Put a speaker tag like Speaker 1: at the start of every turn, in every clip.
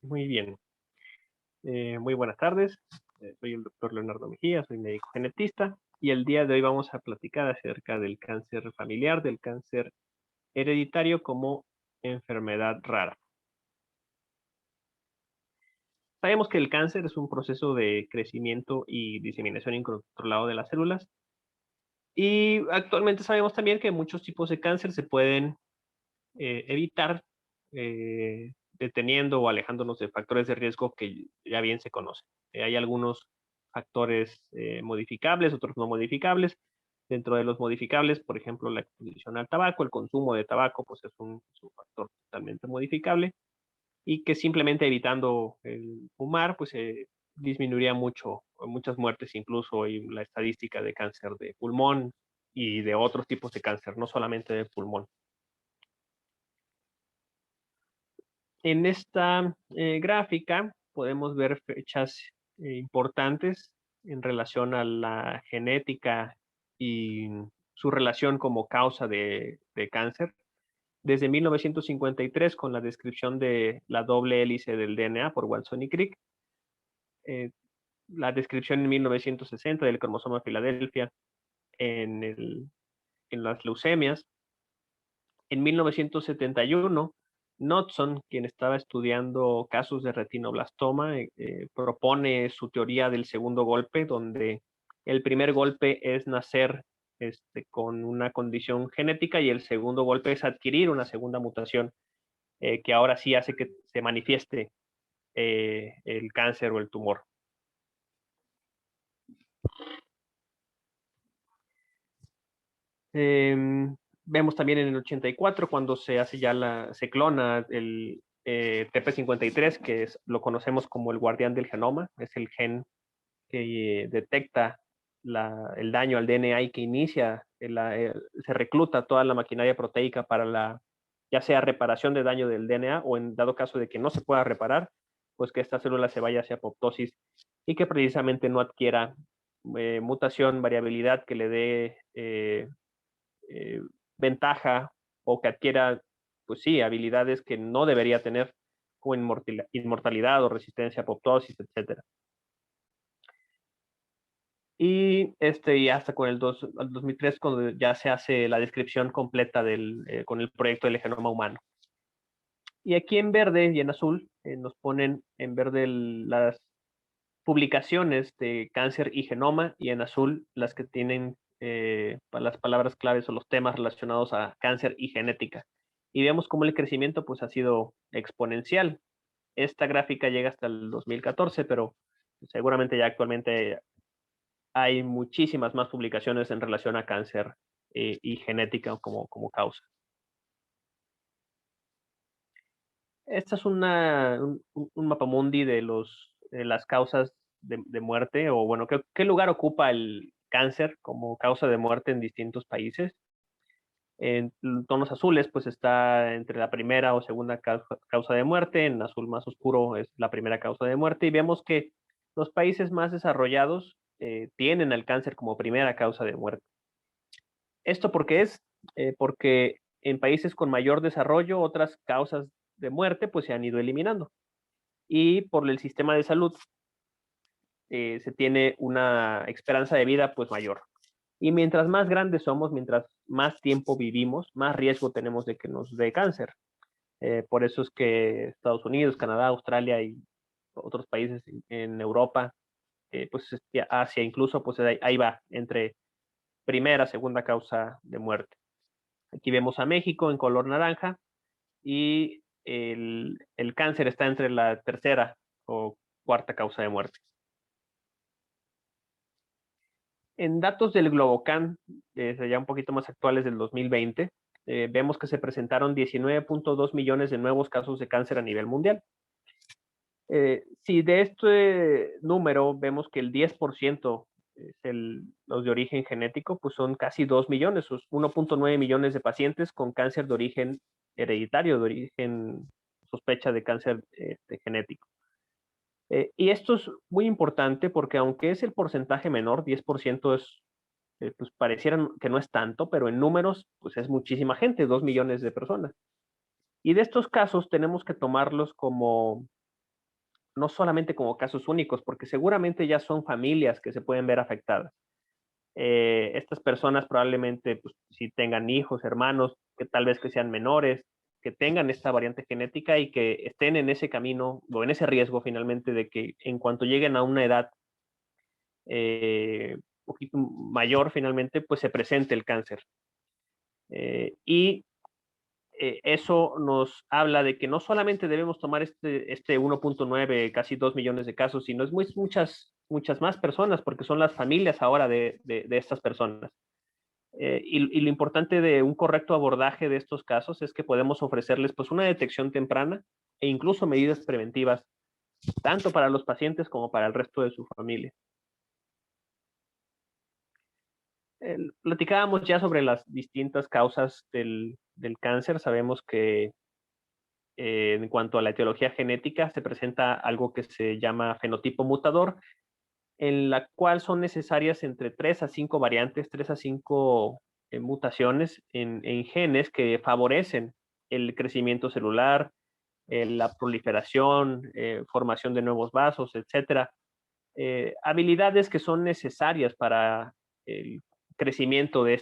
Speaker 1: Muy bien. Muy buenas tardes. Soy el doctor Leonardo Mejía, soy médico genetista y el día de hoy vamos a platicar acerca del cáncer familiar, del cáncer hereditario como enfermedad rara. Sabemos que el cáncer es un proceso de crecimiento y diseminación incontrolado de las células y actualmente sabemos también que muchos tipos de cáncer se pueden evitar deteniendo o alejándonos de factores de riesgo que ya bien se conocen. Hay algunos factores modificables, otros no modificables. Dentro de los modificables, por ejemplo, la exposición al tabaco, el consumo de tabaco, pues es un factor totalmente modificable y que simplemente evitando el fumar, pues disminuiría mucho, muchas muertes incluso y la estadística de cáncer de pulmón y de otros tipos de cáncer, no solamente de pulmón. En esta gráfica podemos ver fechas importantes en relación a la genética y su relación como causa de cáncer. Desde 1953, con la descripción de la doble hélice del DNA por Watson y Crick, eh, la descripción en 1960 del cromosoma Filadelfia en, en las leucemias. En 1971, Knudson, quien estaba estudiando casos de retinoblastoma, propone su teoría del segundo golpe, donde el primer golpe es nacer con una condición genética y el segundo golpe es adquirir una segunda mutación que ahora sí hace que se manifieste el cáncer o el tumor. Vemos también en el 84 cuando se hace se clona el TP53, que lo conocemos como el guardián del genoma, es el gen que detecta el daño al DNA y que inicia, se recluta toda la maquinaria proteica para ya sea reparación de daño del DNA o en dado caso de que no se pueda reparar, pues que esta célula se vaya hacia apoptosis y que precisamente no adquiera mutación, variabilidad que le dé eh, ventaja o que adquiera, pues sí, habilidades que no debería tener, como inmortalidad o resistencia a apoptosis, etcétera. Y hasta con el 2003, cuando ya se hace la descripción completa con el proyecto del genoma humano. Y aquí en verde y en azul nos ponen en verde las publicaciones de cáncer y genoma, y en azul las que tienen las palabras claves o los temas relacionados a cáncer y genética. Y vemos cómo el crecimiento pues ha sido exponencial. Esta gráfica llega hasta el 2014, pero seguramente ya actualmente hay muchísimas más publicaciones en relación a cáncer y genética como causa. Esta es un mapamundi de las causas de muerte, o bueno, ¿qué lugar ocupa el cáncer como causa de muerte en distintos países? En tonos azules, pues está entre la primera o segunda causa de muerte, en azul más oscuro es la primera causa de muerte, y vemos que los países más desarrollados tienen el cáncer como primera causa de muerte. ¿Esto por qué es? Porque en países con mayor desarrollo, otras causas de muerte pues se han ido eliminando. Y por el sistema de salud se tiene una esperanza de vida pues mayor. Y mientras más grandes somos, mientras más tiempo vivimos, más riesgo tenemos de que nos dé cáncer. Por eso es que Estados Unidos, Canadá, Australia y otros países en Europa, pues Asia incluso, pues ahí va, entre primera, segunda causa de muerte. Aquí vemos a México en color naranja y el cáncer está entre la tercera o cuarta causa de muerte. En datos del Globocan, ya un poquito más actuales del 2020, vemos que se presentaron 19.2 millones de nuevos casos de cáncer a nivel mundial. Si de este número vemos que el 10% es los de origen genético, pues son casi 2 millones, 1.9 millones de pacientes con cáncer de origen hereditario, de origen sospecha de cáncer genético. Y esto es muy importante porque aunque es el porcentaje menor, 10% pues pareciera que no es tanto, pero en números, pues es muchísima gente, 2 millones de personas. Y de estos casos tenemos que tomarlos como no solamente como casos únicos, porque seguramente ya son familias que se pueden ver afectadas. Estas personas probablemente, pues, si tengan hijos, hermanos, que tal vez que sean menores, que tengan esta variante genética y que estén en ese camino o en ese riesgo finalmente de que en cuanto lleguen a una edad un poquito mayor finalmente, pues se presente el cáncer. Y eso nos habla de que no solamente debemos tomar este 1.9, casi 2 millones de casos, sino es muchas más personas, porque son las familias ahora de estas personas. Y lo importante de un correcto abordaje de estos casos es que podemos ofrecerles pues una detección temprana e incluso medidas preventivas, tanto para los pacientes como para el resto de su familia. Platicábamos ya sobre las distintas causas del cáncer. Sabemos que en cuanto a la etiología genética se presenta algo que se llama fenotipo mutador, en la cual son necesarias entre 3 a 5 variantes, 3 a 5 mutaciones en genes que favorecen el crecimiento celular, la proliferación, formación de nuevos vasos, etcétera. Habilidades que son necesarias para el crecimiento de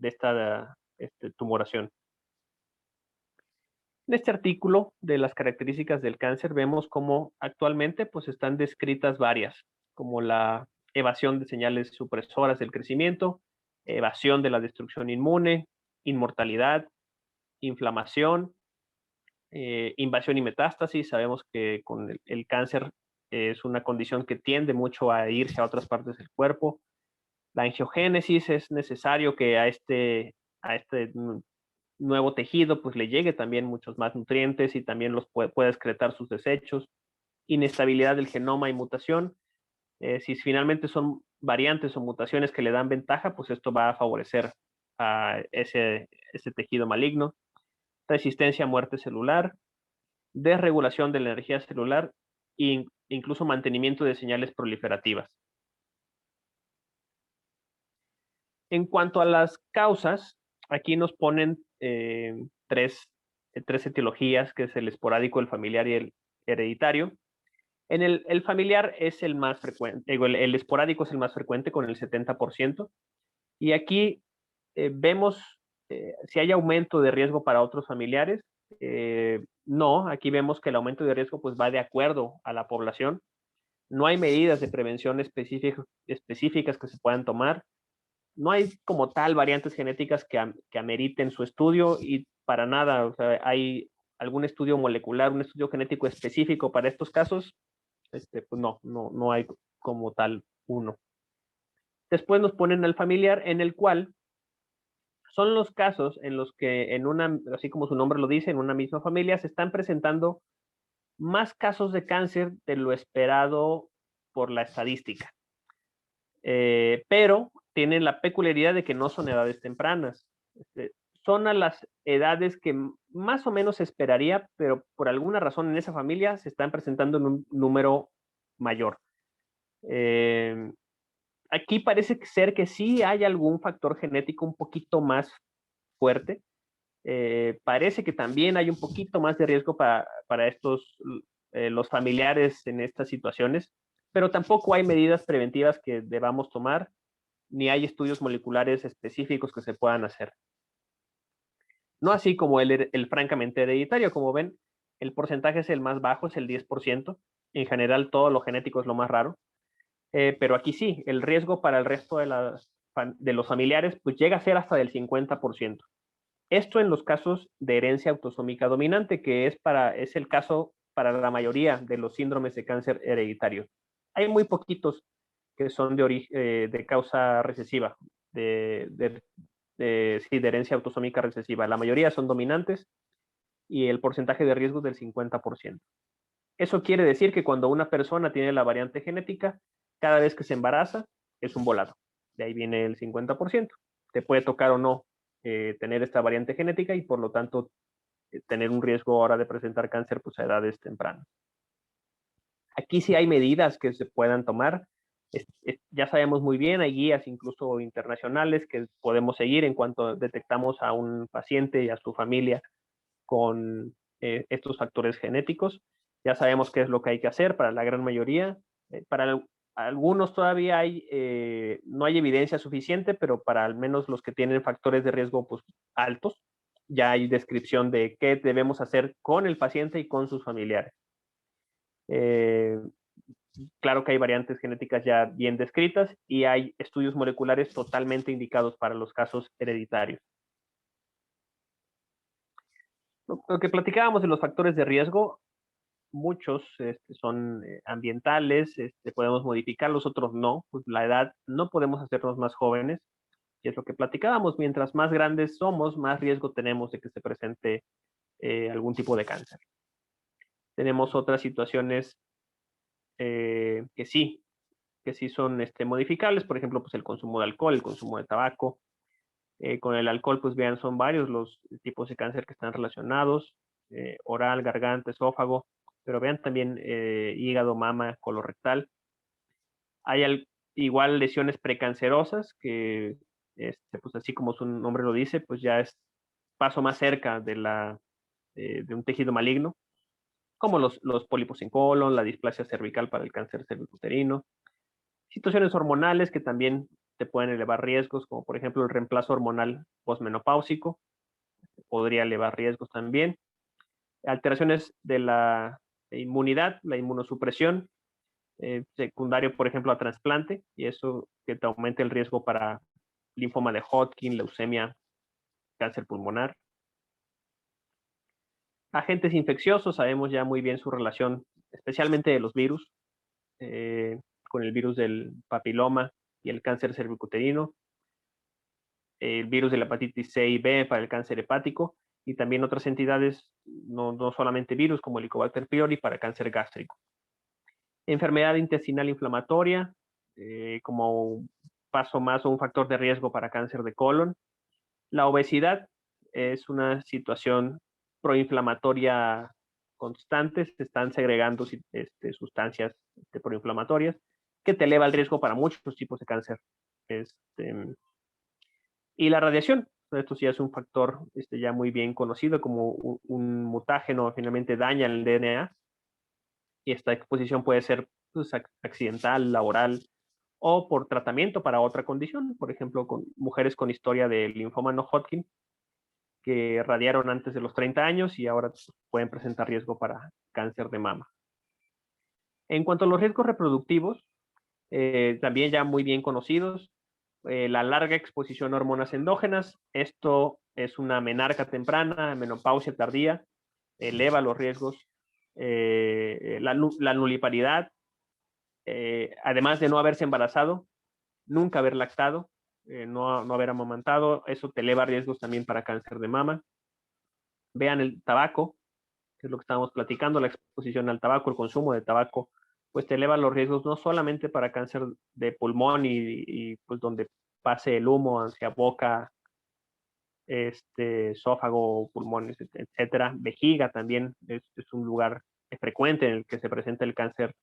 Speaker 1: esta tumoración. En este artículo de las características del cáncer vemos cómo actualmente pues, están descritas varias, como la evasión de señales supresoras del crecimiento, evasión de la destrucción inmune, inmortalidad, inflamación, invasión y metástasis. Sabemos que con el cáncer es una condición que tiende mucho a irse a otras partes del cuerpo. La angiogénesis es necesario que a este nuevo tejido pues le llegue también muchos más nutrientes y también los pueda excretar sus desechos. Inestabilidad del genoma y mutación. Si finalmente son variantes o mutaciones que le dan ventaja, pues esto va a favorecer a ese tejido maligno. Resistencia a muerte celular, desregulación de la energía celular e incluso mantenimiento de señales proliferativas. En cuanto a las causas, aquí nos ponen tres etiologías, que es el esporádico, el familiar y el hereditario. El familiar es el más frecuente, el esporádico es el más frecuente con el 70%. Y aquí vemos si hay aumento de riesgo para otros familiares. No, aquí vemos que el aumento de riesgo pues, va de acuerdo a la población. No hay medidas de prevención específicas que se puedan tomar. No hay como tal variantes genéticas que ameriten su estudio y para nada, o sea, hay algún estudio molecular, un estudio genético específico para estos casos, pues no hay como tal uno. Después nos ponen al familiar, en el cual son los casos en los que así como su nombre lo dice, en una misma familia se están presentando más casos de cáncer de lo esperado por la estadística. Pero tienen la peculiaridad de que no son edades tempranas. Son a las edades que más o menos se esperaría, pero por alguna razón en esa familia se están presentando en un número mayor. Aquí parece ser que sí hay algún factor genético un poquito más fuerte. Parece que también hay un poquito más de riesgo para los familiares en estas situaciones, pero tampoco hay medidas preventivas que debamos tomar, ni hay estudios moleculares específicos que se puedan hacer. No así como el francamente hereditario, como ven, el porcentaje es el más bajo, es el 10%. En general, todo lo genético es lo más raro. Pero aquí sí, el riesgo para el resto de los familiares pues llega a ser hasta del 50%. Esto en los casos de herencia autosómica dominante, que es el caso para la mayoría de los síndromes de cáncer hereditario. Hay muy poquitos que son de causa recesiva, sí, de herencia autosómica recesiva. La mayoría son dominantes y el porcentaje de riesgo es del 50%. Eso quiere decir que cuando una persona tiene la variante genética, cada vez que se embaraza, es un volado. De ahí viene el 50%. Te puede tocar o no tener esta variante genética y por lo tanto tener un riesgo ahora de presentar cáncer pues, a edades tempranas. Aquí sí hay medidas que se puedan tomar. Ya sabemos muy bien, hay guías incluso internacionales que podemos seguir en cuanto detectamos a un paciente y a su familia con estos factores genéticos. Ya sabemos qué es lo que hay que hacer para la gran mayoría. Para algunos todavía no hay evidencia suficiente, pero para al menos los que tienen factores de riesgo pues, altos, ya hay descripción de qué debemos hacer con el paciente y con sus familiares. Claro que hay variantes genéticas ya bien descritas y hay estudios moleculares totalmente indicados para los casos hereditarios. Lo que platicábamos de los factores de riesgo, muchos son ambientales, podemos modificarlos, otros no. Pues la edad no podemos hacernos más jóvenes, y es lo que platicábamos. Mientras más grandes somos, más riesgo tenemos de que se presente algún tipo de cáncer. Tenemos otras situaciones que sí son modificables, por ejemplo, pues el consumo de alcohol, el consumo de tabaco. Con el alcohol, pues vean, son varios los tipos de cáncer que están relacionados, oral, garganta, esófago, pero vean también hígado, mama, colorectal. Hay igual lesiones precancerosas que, pues así como su nombre lo dice, pues ya es paso más cerca de un tejido maligno, como los pólipos en colon, la displasia cervical para el cáncer cervicuterino, situaciones hormonales que también te pueden elevar riesgos, como por ejemplo el reemplazo hormonal posmenopáusico, podría elevar riesgos también. Alteraciones de la inmunidad, la inmunosupresión, secundario, por ejemplo, a trasplante, y eso que te aumenta el riesgo para linfoma de Hodgkin, leucemia, cáncer pulmonar. Agentes infecciosos, sabemos ya muy bien su relación, especialmente de los virus, con el virus del papiloma y el cáncer cervicuterino, el virus de la hepatitis C y B para el cáncer hepático, y también otras entidades, no solamente virus, como el Helicobacter pylori para cáncer gástrico. Enfermedad intestinal inflamatoria, como un paso más o un factor de riesgo para cáncer de colon. La obesidad es una situación proinflamatoria constante, se están segregando sustancias proinflamatorias que te eleva el riesgo para muchos tipos de cáncer. Y la radiación, esto sí es un factor ya muy bien conocido, como un mutágeno finalmente daña el DNA, y esta exposición puede ser pues, accidental, laboral, o por tratamiento para otra condición, por ejemplo, con mujeres con historia de linfoma no Hodgkin, que radiaron antes de los 30 años y ahora pueden presentar riesgo para cáncer de mama. En cuanto a los riesgos reproductivos, también ya muy bien conocidos, la larga exposición a hormonas endógenas, esto es una menarca temprana, menopausia tardía, eleva los riesgos, la nuliparidad, además de no haberse embarazado, nunca haber lactado, no haber amamantado, eso te eleva riesgos también para cáncer de mama. Vean el tabaco, que es lo que estábamos platicando, la exposición al tabaco, el consumo de tabaco, pues te eleva los riesgos no solamente para cáncer de pulmón y pues donde pase el humo hacia boca, esófago, pulmones, etcétera. Vejiga también es un lugar frecuente en el que se presenta el cáncer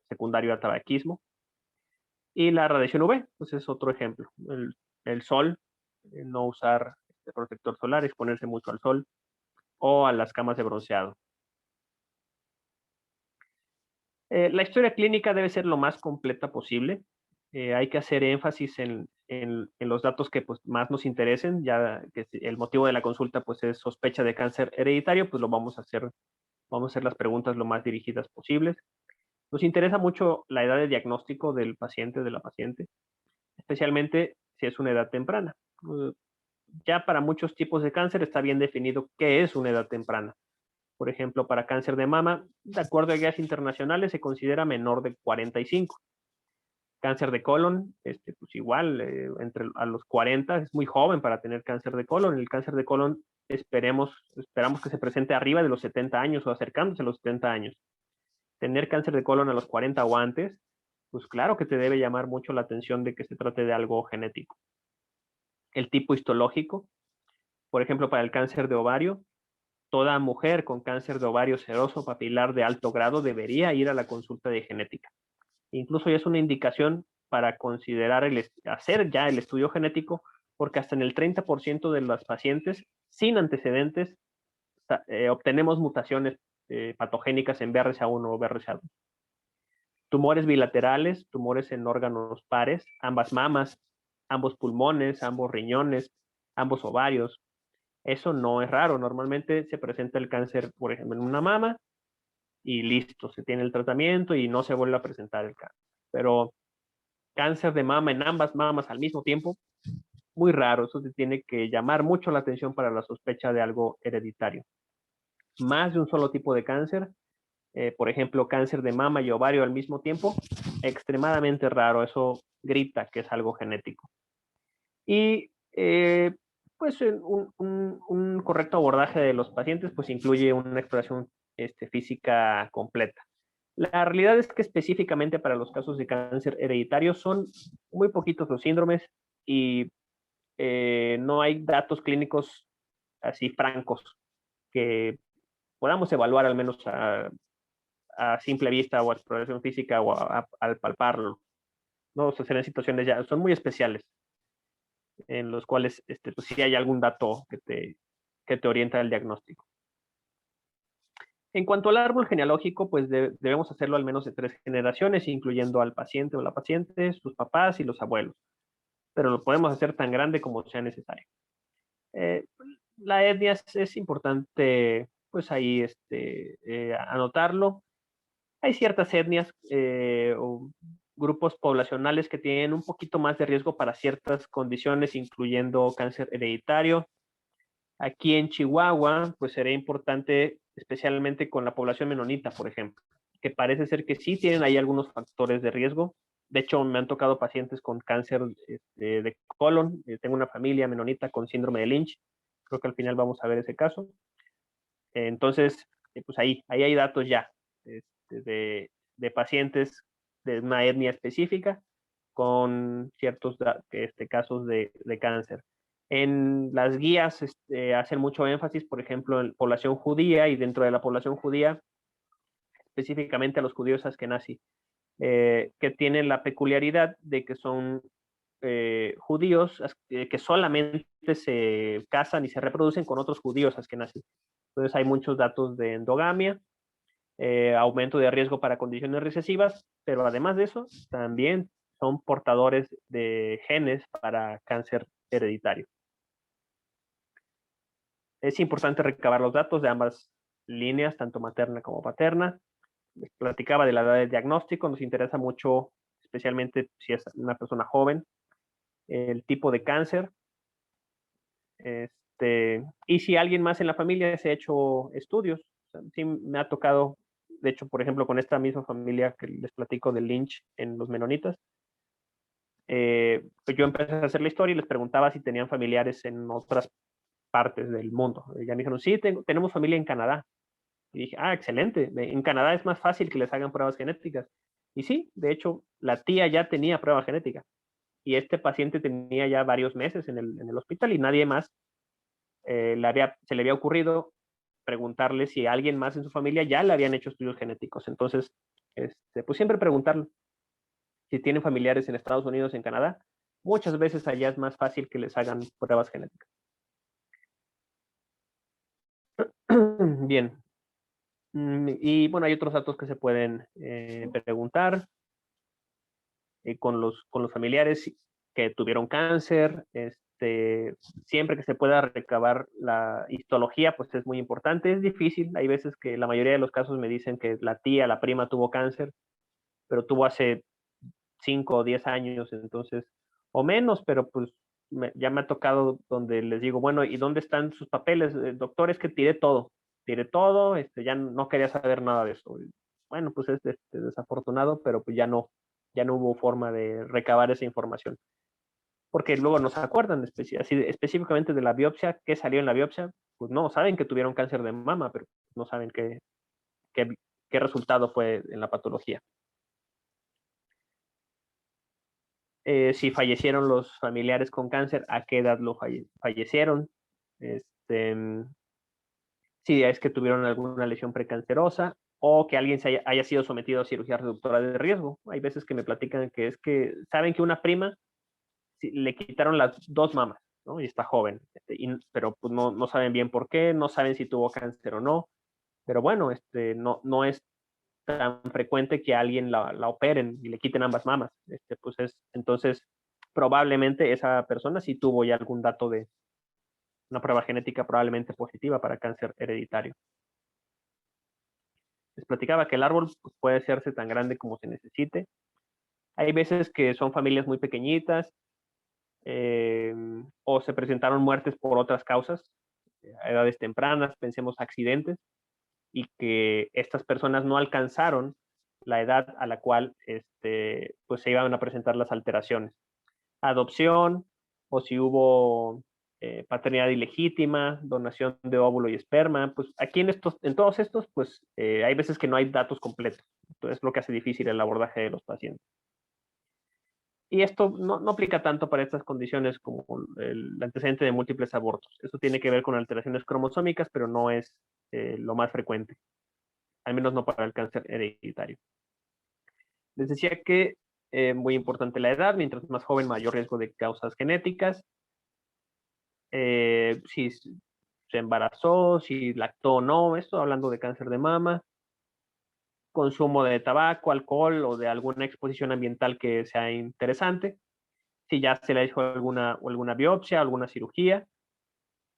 Speaker 1: secundario al tabaquismo. Y la radiación UV, pues es otro ejemplo. El sol, no usar protector solar, exponerse mucho al sol o a las camas de bronceado. La historia clínica debe ser lo más completa posible. Hay que hacer énfasis en los datos que pues, más nos interesen, ya que si el motivo de la consulta pues, es sospecha de cáncer hereditario, pues lo vamos a hacer las preguntas lo más dirigidas posibles. Nos interesa mucho la edad de diagnóstico del paciente, de la paciente, especialmente si es una edad temprana. Ya para muchos tipos de cáncer está bien definido qué es una edad temprana. Por ejemplo, para cáncer de mama, de acuerdo a guías internacionales, se considera menor de 45. Cáncer de colon, pues igual, a los 40 es muy joven para tener cáncer de colon. El cáncer de colon esperamos que se presente arriba de los 70 años o acercándose a los 70 años. Tener cáncer de colon a los 40 o antes, pues claro que te debe llamar mucho la atención de que se trate de algo genético. El tipo histológico, por ejemplo, para el cáncer de ovario, toda mujer con cáncer de ovario seroso papilar de alto grado debería ir a la consulta de genética. Incluso ya es una indicación para considerar hacer ya el estudio genético, porque hasta en el 30% de las pacientes sin antecedentes obtenemos mutaciones patogénicas en BRCA1 o BRCA2. Tumores bilaterales, tumores en órganos pares, ambas mamas, ambos pulmones, ambos riñones, ambos ovarios. Eso no es raro. Normalmente se presenta el cáncer, por ejemplo, en una mama y listo, se tiene el tratamiento y no se vuelve a presentar el cáncer. Pero cáncer de mama en ambas mamas al mismo tiempo, muy raro. Eso te tiene que llamar mucho la atención para la sospecha de algo hereditario. Más de un solo tipo de cáncer, por ejemplo, cáncer de mama y ovario al mismo tiempo, extremadamente raro. Eso grita que es algo genético. Y pues un correcto abordaje de los pacientes pues incluye una exploración física completa. La realidad es que específicamente para los casos de cáncer hereditario son muy poquitos los síndromes y no hay datos clínicos así francos que podamos evaluar al menos a simple vista o a exploración física o al palparlo. No, o sea, serán situaciones ya, son muy especiales en los cuales pues, sí hay algún dato que te orienta el diagnóstico. En cuanto al árbol genealógico, pues debemos hacerlo al menos de 3 generaciones, incluyendo al paciente o la paciente, sus papás y los abuelos. Pero lo podemos hacer tan grande como sea necesario. La etnia es importante, pues ahí anotarlo. Hay ciertas etnias o grupos poblacionales que tienen un poquito más de riesgo para ciertas condiciones, incluyendo cáncer hereditario. Aquí en Chihuahua, pues sería importante, especialmente con la población menonita, por ejemplo, que parece ser que sí tienen ahí algunos factores de riesgo. De hecho, me han tocado pacientes con cáncer de colon. Tengo una familia menonita con síndrome de Lynch. Creo que al final vamos a ver ese caso. Entonces, pues ahí hay datos ya de pacientes de una etnia específica con ciertos casos de cáncer. En las guías hacen mucho énfasis, por ejemplo, en población judía y dentro de la población judía, específicamente a los judíos askenazí, que tienen la peculiaridad de que son judíos que solamente se casan y se reproducen con otros judíos askenazí. Entonces hay muchos datos de endogamia, aumento de riesgo para condiciones recesivas, pero además de eso, también son portadores de genes para cáncer hereditario. Es importante recabar los datos de ambas líneas, tanto materna como paterna. Les platicaba de la edad de diagnóstico, nos interesa mucho, especialmente si es una persona joven, el tipo de cáncer, y si alguien más en la familia se ha hecho estudios. O sea, sí me ha tocado, de hecho, por ejemplo, con esta misma familia que les platico de Lynch en los menonitas, pues yo empecé a hacer la historia y les preguntaba si tenían familiares en otras partes del mundo. Ya me dijeron, sí, tenemos familia en Canadá. Y dije, ah, excelente. En Canadá es más fácil que les hagan pruebas genéticas. Y sí, de hecho, la tía ya tenía prueba genética. Y este paciente tenía ya varios meses en el hospital y nadie más se le había ocurrido preguntarle si a alguien más en su familia ya le habían hecho estudios genéticos. Entonces, pues siempre preguntarlo. Si tienen familiares en Estados Unidos, en Canadá, muchas veces allá es más fácil que les hagan pruebas genéticas. Bien. Y bueno, hay otros datos que se pueden preguntar con los familiares que tuvieron cáncer. Siempre que se pueda recabar la histología, pues es muy importante. Es difícil, hay veces que la mayoría de los casos me dicen que la tía, la prima tuvo cáncer, pero tuvo hace 5 o 10 años, entonces, o menos, pero pues ya me ha tocado donde les digo, bueno, ¿y dónde están sus papeles? Doctor, es que tiré todo, ya no quería saber nada de eso. Bueno, pues es desafortunado, pero pues ya no hubo forma de recabar esa información. Porque luego no se acuerdan específicamente de la biopsia, qué salió en la biopsia, pues no, saben que tuvieron cáncer de mama, pero no saben qué resultado fue en la patología. Si fallecieron los familiares con cáncer, a qué edad lo fallecieron, si es que tuvieron alguna lesión precancerosa o que alguien haya sido sometido a cirugía reductora de riesgo. Hay veces que me platican que es que saben que una prima le quitaron las 2 mamas, ¿no? Y está joven, pero pues no saben bien por qué, no saben si tuvo cáncer o no. pero bueno, no es tan frecuente que a alguien la operen y le quiten ambas mamas. Entonces, probablemente esa persona sí tuvo ya algún dato de una prueba genética probablemente positiva para cáncer hereditario. Les platicaba que el árbol pues, puede hacerse tan grande como se necesite. Hay veces que son familias muy pequeñitas o se presentaron muertes por otras causas, a edades tempranas, pensemos accidentes, y que estas personas no alcanzaron la edad a la cual pues se iban a presentar las alteraciones. Adopción, o si hubo paternidad ilegítima, donación de óvulo y esperma, pues aquí en todos estos, pues hay veces que no hay datos completos. Entonces, lo que hace difícil el abordaje de los pacientes. Y esto no aplica tanto para estas condiciones como el antecedente de múltiples abortos. Esto tiene que ver con alteraciones cromosómicas, pero no es lo más frecuente, al menos no para el cáncer hereditario. Les decía que muy importante la edad, mientras más joven, mayor riesgo de causas genéticas. Si se embarazó, si lactó o no, esto hablando de cáncer de mama, consumo de tabaco, alcohol o de alguna exposición ambiental que sea interesante, si ya se le hizo alguna biopsia, alguna cirugía,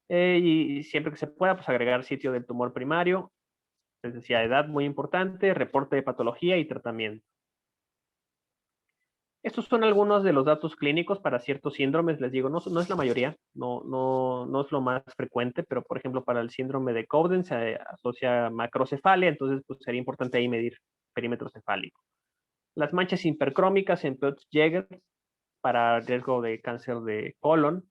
Speaker 1: y siempre que se pueda, pues agregar sitio del tumor primario, les decía, edad muy importante, reporte de patología y tratamiento. Estos son algunos de los datos clínicos para ciertos síndromes, les digo, no es la mayoría, no es lo más frecuente, pero por ejemplo para el síndrome de Cowden se asocia macrocefalia, entonces pues sería importante ahí medir perímetro cefálico. Las manchas hipercrómicas en Peutz-Jeghers para riesgo de cáncer de colon,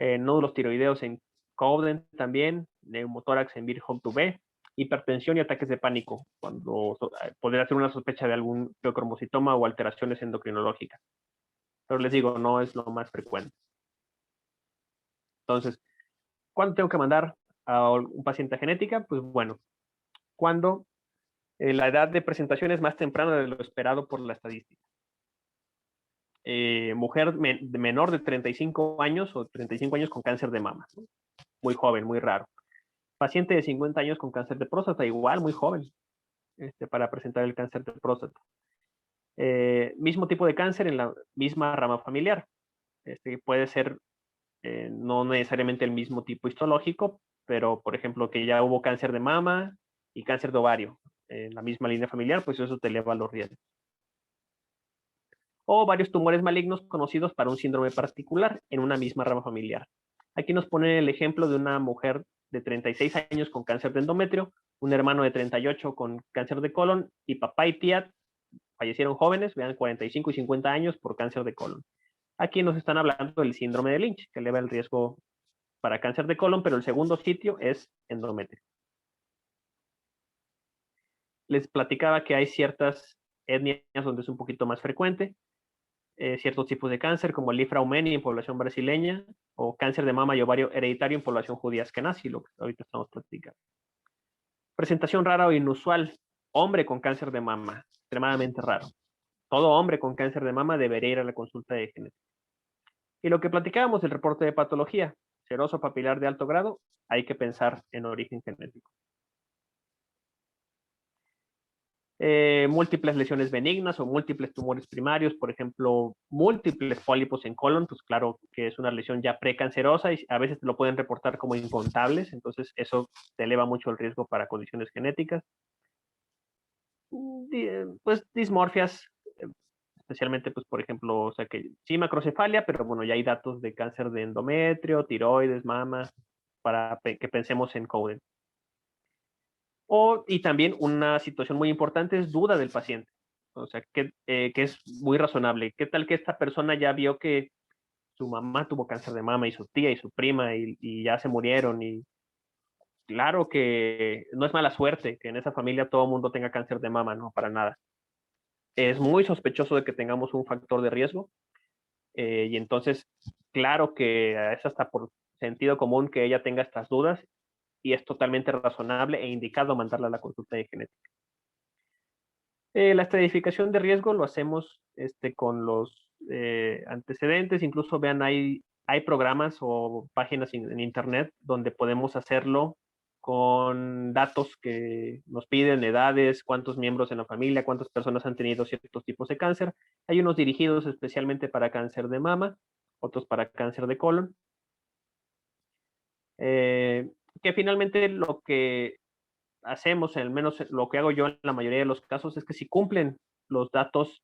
Speaker 1: nódulos tiroideos en Cowden también, neumotórax en Virchow-2B, hipertensión y ataques de pánico, cuando podría ser una sospecha de algún feocromocitoma o alteraciones endocrinológicas. Pero les digo, no es lo más frecuente. Entonces, ¿cuándo tengo que mandar a un paciente a genética? Pues bueno, cuando la edad de presentación es más temprana de lo esperado por la estadística. Mujer menor de 35 años o 35 años con cáncer de mama, ¿no? Muy joven, muy raro. Paciente de 50 años con cáncer de próstata, igual, muy joven, para presentar el cáncer de próstata. Mismo tipo de cáncer en la misma rama familiar. Puede ser no necesariamente el mismo tipo histológico, pero por ejemplo que ya hubo cáncer de mama y cáncer de ovario en la misma línea familiar, pues eso te eleva los riesgos. O varios tumores malignos conocidos para un síndrome particular en una misma rama familiar. Aquí nos pone el ejemplo de una mujer de 36 años con cáncer de endometrio, un hermano de 38 con cáncer de colon y papá y tía fallecieron jóvenes, vean 45 y 50 años por cáncer de colon. Aquí nos están hablando del síndrome de Lynch, que eleva el riesgo para cáncer de colon, pero el segundo sitio es endometrio. Les platicaba que hay ciertas etnias donde es un poquito más frecuente, ciertos tipos de cáncer, como el Lifra-Umeni en población brasileña, o cáncer de mama y ovario hereditario en población judía askenazí, lo que ahorita estamos platicando. Presentación rara o inusual, hombre con cáncer de mama, extremadamente raro. Todo hombre con cáncer de mama debería ir a la consulta de genética. Y lo que platicábamos del reporte de patología, seroso papilar de alto grado, hay que pensar en origen genético. Múltiples lesiones benignas o múltiples tumores primarios, por ejemplo, múltiples pólipos en colon, pues claro que es una lesión ya precancerosa y a veces te lo pueden reportar como incontables, entonces eso te eleva mucho el riesgo para condiciones genéticas. Pues dismorfias, especialmente, pues por ejemplo, o sea que sí macrocefalia, pero bueno, ya hay datos de cáncer de endometrio, tiroides, mama, para que pensemos en Cowden. Y también una situación muy importante es duda del paciente. O sea, que es muy razonable. ¿Qué tal que esta persona ya vio que su mamá tuvo cáncer de mama y su tía y su prima y ya se murieron? Y claro que no es mala suerte que en esa familia todo el mundo tenga cáncer de mama, no, para nada. Es muy sospechoso de que tengamos un factor de riesgo y entonces, claro que es hasta por sentido común que ella tenga estas dudas y es totalmente razonable e indicado mandarla a la consulta de genética. La estratificación de riesgo lo hacemos con los antecedentes, incluso vean, hay programas o páginas en internet donde podemos hacerlo con datos que nos piden, edades, cuántos miembros en la familia, cuántas personas han tenido ciertos tipos de cáncer. Hay unos dirigidos especialmente para cáncer de mama, otros para cáncer de colon. Que finalmente lo que hacemos, al menos lo que hago yo en la mayoría de los casos, es que si cumplen los datos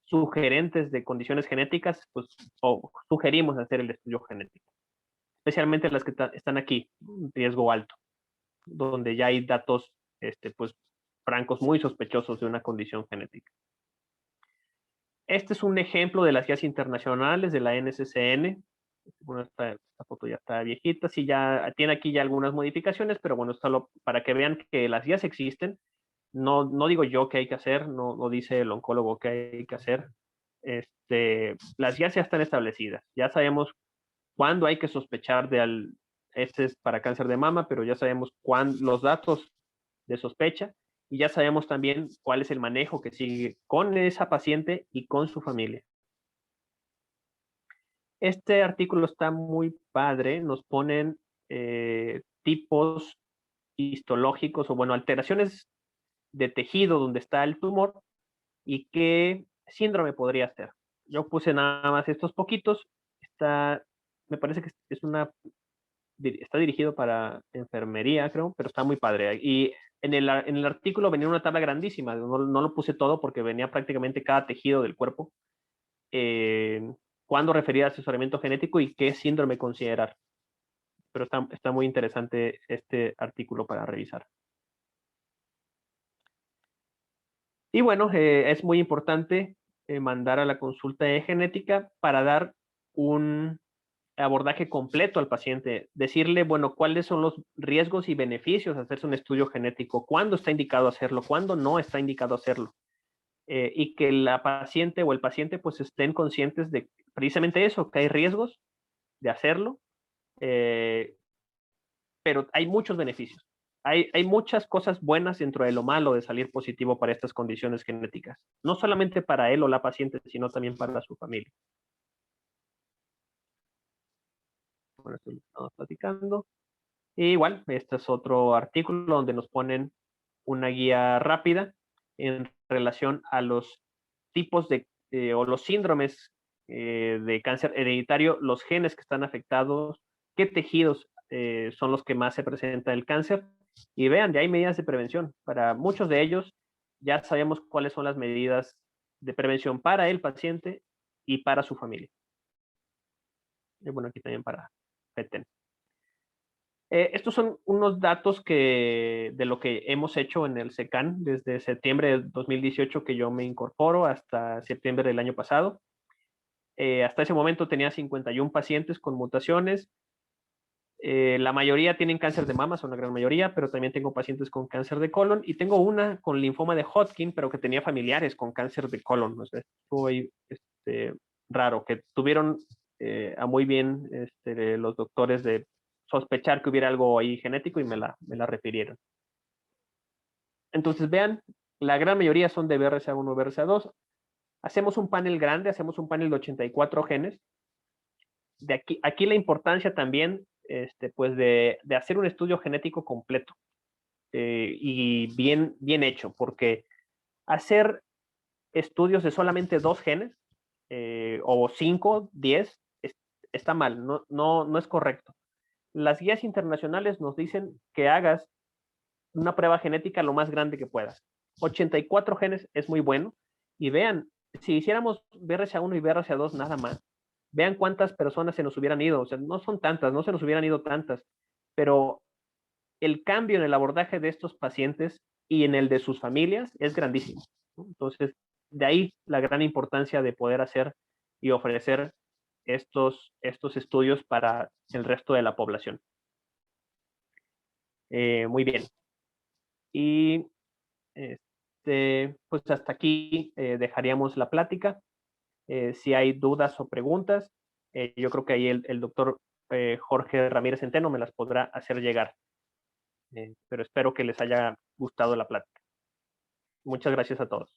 Speaker 1: sugerentes de condiciones genéticas, pues sugerimos hacer el estudio genético, especialmente las que están aquí, riesgo alto, donde ya hay datos pues, francos muy sospechosos de una condición genética. Este es un ejemplo de las guías internacionales de la NCCN. Bueno, esta foto ya está viejita, sí, ya tiene aquí ya algunas modificaciones, pero bueno, solo para que vean que las guías existen. No, no digo yo qué hay que hacer, no dice el oncólogo qué hay que hacer. Las guías ya están establecidas, ya sabemos cuándo hay que sospechar este es para cáncer de mama, pero ya sabemos los datos de sospecha y ya sabemos también cuál es el manejo que sigue con esa paciente y con su familia. Este artículo está muy padre, nos ponen tipos histológicos o bueno, alteraciones de tejido donde está el tumor y qué síndrome podría ser. Yo puse nada más estos poquitos, me parece que está dirigido para enfermería, creo, pero está muy padre. Y en el artículo venía una tabla grandísima, no lo puse todo porque venía prácticamente cada tejido del cuerpo, cuándo referir a asesoramiento genético y qué síndrome considerar. Pero está muy interesante este artículo para revisar. Y bueno, es muy importante mandar a la consulta de genética para dar un abordaje completo al paciente, decirle, bueno, cuáles son los riesgos y beneficios de hacerse un estudio genético, cuándo está indicado hacerlo, cuándo no está indicado hacerlo, y que la paciente o el paciente pues estén conscientes de precisamente eso, que hay riesgos de hacerlo, pero hay muchos beneficios. Hay muchas cosas buenas dentro de lo malo de salir positivo para estas condiciones genéticas, no solamente para él o la paciente, sino también para su familia. Por eso lo estamos platicando. Y igual, este es otro artículo donde nos ponen una guía rápida en relación a los tipos o los síndromes de cáncer hereditario, los genes que están afectados, qué tejidos son los que más se presenta el cáncer. Y vean, ya hay medidas de prevención. Para muchos de ellos ya sabemos cuáles son las medidas de prevención para el paciente y para su familia. Y bueno, aquí también para PETEN. Estos son unos datos de lo que hemos hecho en el SECAN desde septiembre de 2018 que yo me incorporo hasta septiembre del año pasado. Hasta ese momento tenía 51 pacientes con mutaciones. La mayoría tienen cáncer de mama, son la gran mayoría, pero también tengo pacientes con cáncer de colon y tengo una con linfoma de Hodgkin, pero que tenía familiares con cáncer de colon. O sea, estuvo ahí raro, que tuvieron a muy bien los doctores de sospechar que hubiera algo ahí genético y me la refirieron. Entonces, vean, la gran mayoría son de BRCA1, BRCA2. Hacemos un panel grande, hacemos un panel de 84 genes. Aquí la importancia también pues de hacer un estudio genético completo y bien hecho, porque hacer estudios de solamente 2 genes o 5, 10, está mal, no es correcto. Las guías internacionales nos dicen que hagas una prueba genética lo más grande que puedas. 84 genes es muy bueno. Y vean, si hiciéramos BRCA1 y BRCA2 nada más, vean cuántas personas se nos hubieran ido. O sea, no son tantas, no se nos hubieran ido tantas. Pero el cambio en el abordaje de estos pacientes y en el de sus familias es grandísimo, ¿no? Entonces, de ahí la gran importancia de poder hacer y ofrecer estos estudios para el resto de la población. Muy bien. Y pues hasta aquí dejaríamos la plática. Si hay dudas o preguntas, yo creo que ahí el doctor Jorge Ramírez Centeno me las podrá hacer llegar. Pero espero que les haya gustado la plática. Muchas gracias a todos.